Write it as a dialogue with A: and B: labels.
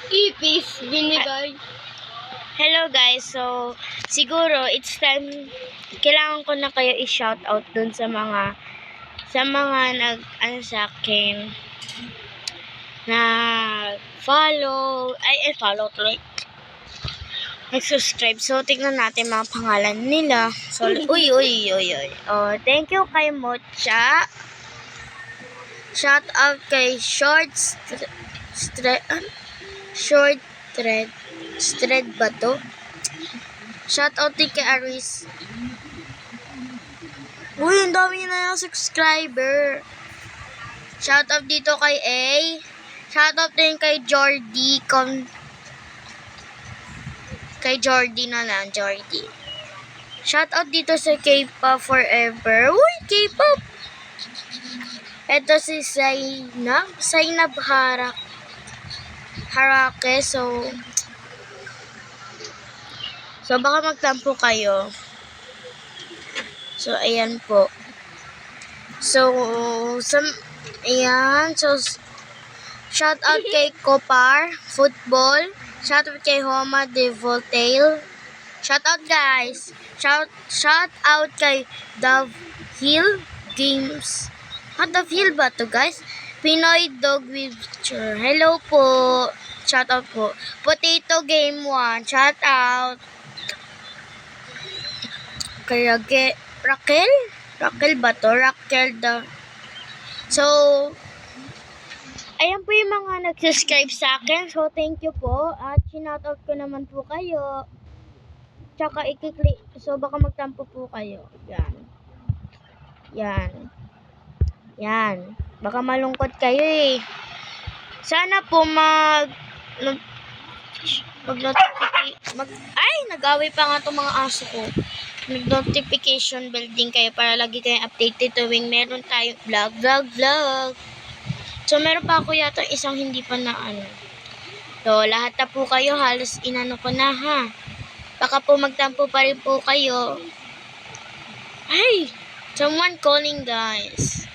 A: Ipis, binigay.
B: Hello guys, so siguro it's time, kailangan ko na kayo i-shoutout dun sa mga sa akin na follow, follow, like, nag-subscribe. So tingnan natin mga pangalan nila. So uy. Oh, thank you kay Mocha. Shout out kay Short Thread ba to? Shout out din kay Aris. Uy, ang dami na yung subscriber. Shout out dito kay A. Shout out din kay Jordy. Kay Jordy na lang, Jordy. Shout out dito sa K-pop forever. Uy, K-pop. Ito si Zainab Harake. So baka magtampo kayo. So, ayan po. So, ayan. So, shout out kay Kopar Football. Shout out kay Homa de Voltail. Shout out guys. Shout out kay Dove Hill Games. Dove Hill ba to guys? Pinoy Dog Witcher. Hello po. Shout out po. Potato Game 1. Shout out. Kay Raquel ba to? So, ayan po yung mga nag-subscribe sa akin. So, thank you po. At sinoutout ko naman po kayo. Tsaka i-click. So, baka magtampo po kayo. Yan. Baka malungkot kayo eh. Sana po nag-away pa nga itong mga aso ko. Mag-notification bell din kayo para lagi kayong updated tuwing meron tayong vlog. So, meron pa ako yata isang hindi pa na So, lahat na po kayo, halos inano ko na ha. Baka po magtampo pa rin po kayo. Someone calling guys.